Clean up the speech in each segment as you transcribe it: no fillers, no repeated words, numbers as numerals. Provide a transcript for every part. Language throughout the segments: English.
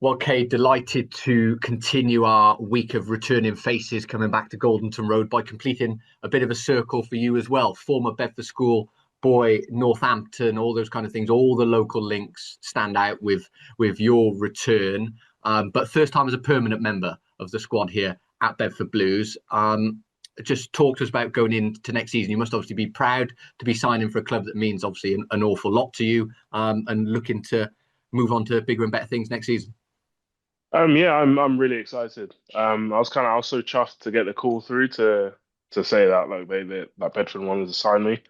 Well, Kay, delighted to continue our week of returning faces coming back to Goldenton Road by completing a bit of a circle for you as well. Former Bedford School boy, Northampton, all those kind of things. All the local links stand out with your return. But first time as a permanent member of the squad here at Bedford Blues. Just talk to us about going into next season. You must obviously be proud to be signing for a club that means obviously an awful lot to you, and looking to move on to bigger and better things next season. Yeah, I'm really excited. I was so chuffed to get the call through to say that like they that Bedford wanted to sign me.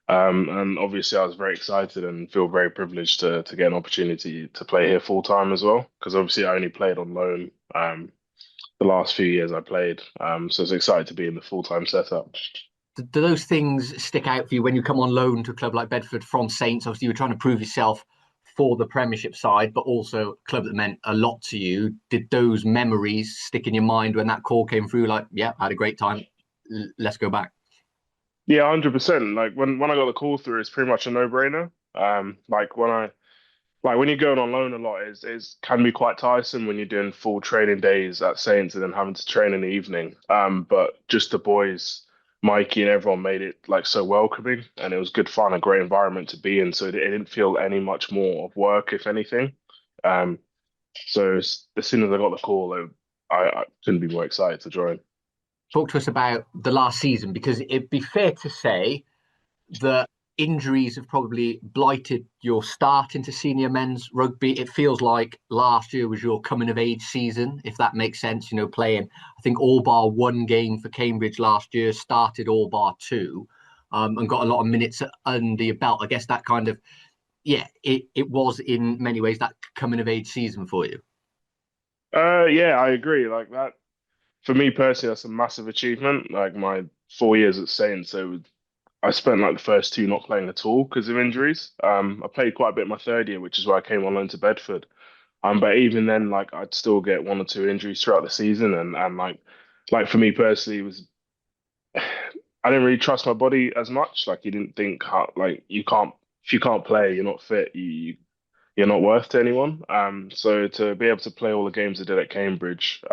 And obviously I was very excited and feel very privileged to get an opportunity to play here full time as well. Because obviously I only played on loan the last few years I played. So I was excited to be in the full time setup. Do those things stick out for you when you come on loan to a club like Bedford from Saints? Obviously, you were trying to prove yourself for the Premiership side, but also a club that meant a lot to you. Did those memories stick in your mind when that call came through? Like, yeah, I had a great time. Let's go back. Yeah, 100%. Like when I got the call through, it's pretty much a no-brainer. Like when you're going on loan a lot, is can be quite tiresome when you're doing full training days at Saints and then having to train in the evening. But just the boys, Mikey and everyone made it like so welcoming, and it was good fun, a great environment to be in. So it didn't feel any much more of work, if anything. Um, as soon as I got the call, I couldn't be more excited to join. Talk to us about the last season because it'd be fair to say that injuries have probably blighted your start into senior men's rugby. It feels like last year was your coming of age season, if that makes sense. You know, playing, I think, all bar one game for Cambridge last year, started all bar two, and got a lot of minutes under your belt. I guess that kind of, yeah, it was in many ways that coming of age season for you. Yeah, I agree. Like that for me personally, that's a massive achievement. Like my 4 years at Saints, I spent like the first two not playing at all because of injuries. I played quite a bit my third year, which is why I came on loan to Bedford. But even then, like I'd still get one or two injuries throughout the season, and like for me personally, it was I didn't really trust my body as much. Like you didn't think how like you can't if you can't play, you're not fit. You're not worth to anyone. So to be able to play all the games I did at Cambridge,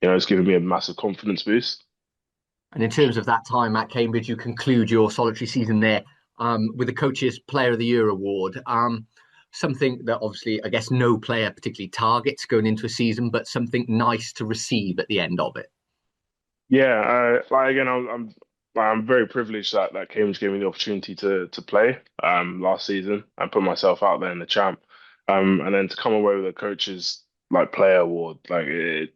it's given me a massive confidence boost. And in terms of that time at Cambridge, you conclude your solitary season there with the Coaches Player of the Year award. Something that obviously, I guess, no player particularly targets going into a season, but something nice to receive at the end of it. Yeah, like again, I'm very privileged that Cambridge gave me the opportunity to play last season and put myself out there in the champ, and then to come away with a coach's like player award, like it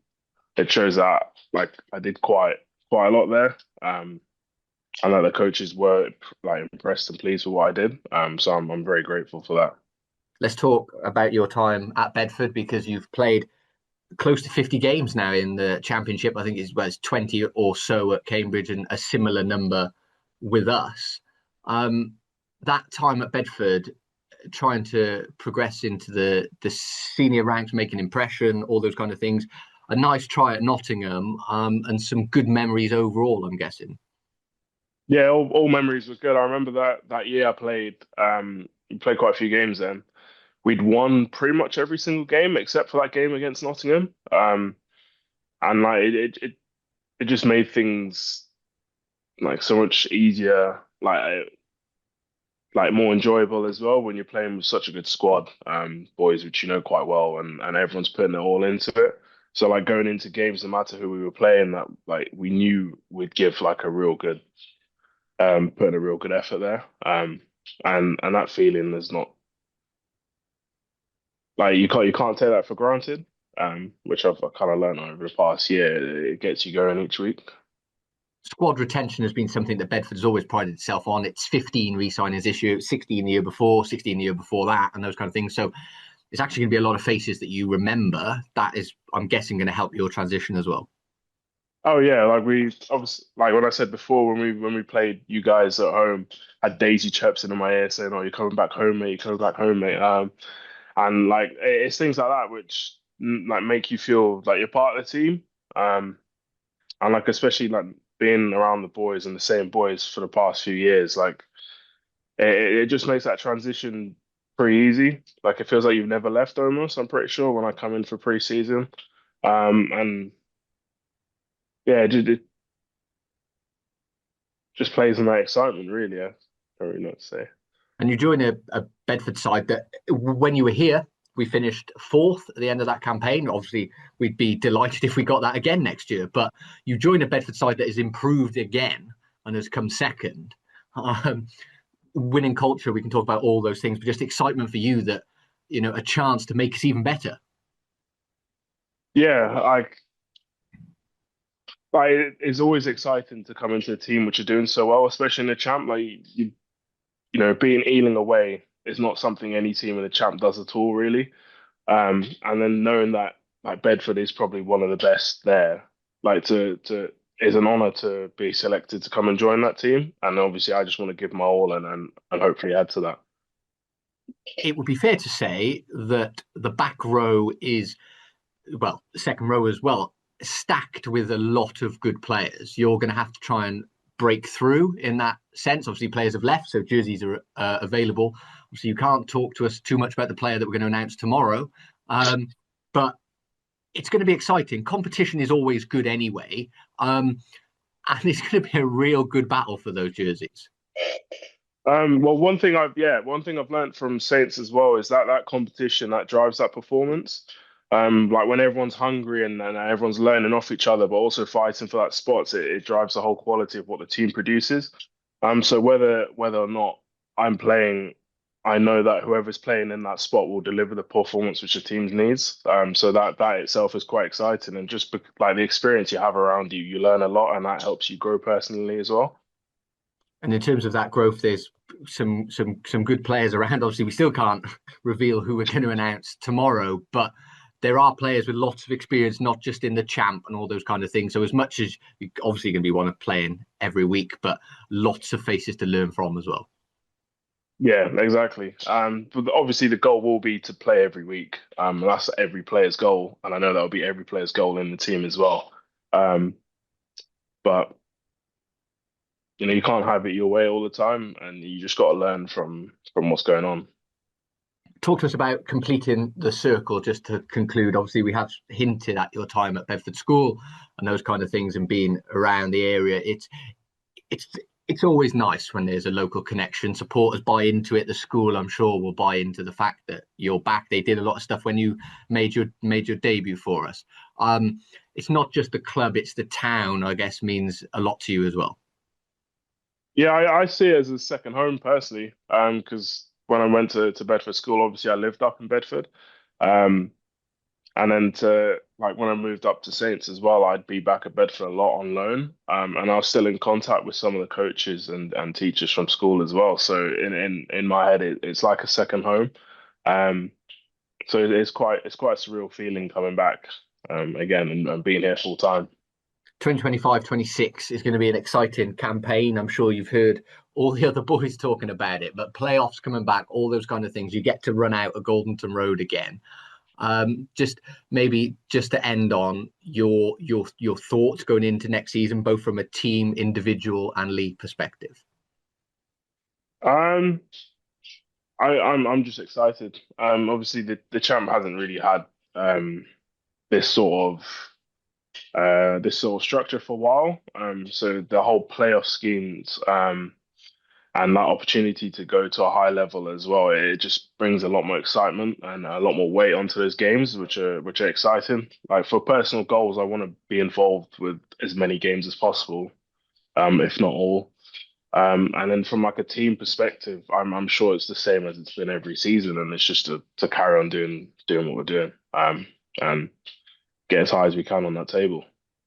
shows that like I did quite a lot there, and that the coaches were like impressed and pleased with what I did, so I'm very grateful for that. Let's talk about your time at Bedford because you've played close to 50 games now in the Championship. I think it's 20 or so at Cambridge and a similar number with us. Um, that time at Bedford, trying to progress into the senior ranks, make an impression, all those kind of things. A nice try at Nottingham, and some good memories overall, I'm guessing. Yeah, all memories were good. I remember that year I played, we played quite a few games then. We'd won pretty much every single game except for that game against Nottingham. And like it just made things like so much easier, like more enjoyable as well when you're playing with such a good squad, boys which you know quite well, and everyone's putting it all into it. So like going into games, no matter who we were playing, that like we knew we'd give like a real good, put in a real good effort there. And that feeling is not like you can't take that for granted. Which I've kind of learned over the past year. It gets you going each week. Squad retention has been something that Bedford has always prided itself on. It's 15 re-signings this year, 16 the year before, 16 the year before that, and those kind of things. So it's actually going to be a lot of faces that you remember. That is, I'm guessing, going to help your transition as well. Oh yeah, like we obviously like what I said before when we played you guys at home, had Daisy chirps in my ear saying, "Oh, you're coming back home, mate. You're coming back home, mate." And like it's things like that which like make you feel like you're part of the team. Um, and like especially like being around the boys and the same boys for the past few years, like it just makes that transition pretty easy. Like it feels like you've never left almost. I'm pretty sure when I come in for pre-season, and yeah, it just plays on that excitement. Really, yeah. I don't really know what to say. And you join a Bedford side that, when you were here, we finished fourth at the end of that campaign. Obviously, we'd be delighted if we got that again next year. But you join a Bedford side that has improved again and has come second. Um, Winning culture, we can talk about all those things, but just excitement for you that, a chance to make us even better. Yeah, it's always exciting to come into a team which are doing so well, especially in the champ. Like being Ealing away is not something any team in the champ does at all, really. And then knowing that like Bedford is probably one of the best there, like to is an honor to be selected to come and join that team. And obviously, I just want to give my all and hopefully add to that. It would be fair to say that the back row is, well, the second row as well, stacked with a lot of good players. You're going to have to try and break through in that sense. Obviously, players have left, so jerseys are available. Obviously, you can't talk to us too much about the player that we're going to announce tomorrow, but it's going to be exciting. Competition is always good anyway, and it's going to be a real good battle for those jerseys. Well, one thing I've learned from Saints as well is that that competition that drives that performance. Like when everyone's hungry and everyone's learning off each other, but also fighting for that spots, it drives the whole quality of what the team produces. So whether or not I'm playing, I know that whoever's playing in that spot will deliver the performance which the team needs. So that itself is quite exciting, and just like the experience you have around you, you learn a lot, and that helps you grow personally as well. And in terms of that growth, there's some good players around. Obviously, we still can't reveal who we're going to announce tomorrow, but there are players with lots of experience, not just in the champ and all those kind of things. So as much as you're obviously going to be one of playing every week, but lots of faces to learn from as well. Yeah, exactly. But obviously the goal will be to play every week. And that's every player's goal, and I know that'll be every player's goal in the team as well. Um, but you can't have it your way all the time, and you just got to learn from what's going on. Talk to us about completing the circle, just to conclude. Obviously, we have hinted at your time at Bedford School and those kind of things and being around the area. It's it's always nice when there's a local connection. Supporters buy into it. The school, I'm sure, will buy into the fact that you're back. They did a lot of stuff when you made your debut for us. It's not just the club; it's the town. I guess means a lot to you as well. Yeah, I see it as a second home personally. Because when I went to Bedford School, obviously I lived up in Bedford. Um, And then to like when I moved up to Saints as well, I'd be back at Bedford a lot on loan. And I was still in contact with some of the coaches and teachers from school as well. So in my head, it's like a second home. Um, so it's quite a surreal feeling coming back again and being here full time. 2025-26 is going to be an exciting campaign. I'm sure you've heard all the other boys talking about it, but playoffs coming back, all those kind of things. You get to run out of Goldenton Road again. Just maybe just to end on your thoughts going into next season, both from a team, individual, and league perspective. Um, I'm just excited. Obviously the champ hasn't really had this sort of this sort of structure for a while. So the whole playoff schemes and that opportunity to go to a high level as well, it just brings a lot more excitement and a lot more weight onto those games, which are exciting. Like for personal goals, I want to be involved with as many games as possible, if not all. And then from like a team perspective, I'm sure it's the same as it's been every season, and it's just to carry on doing what we're doing, and get as high as we can on that table.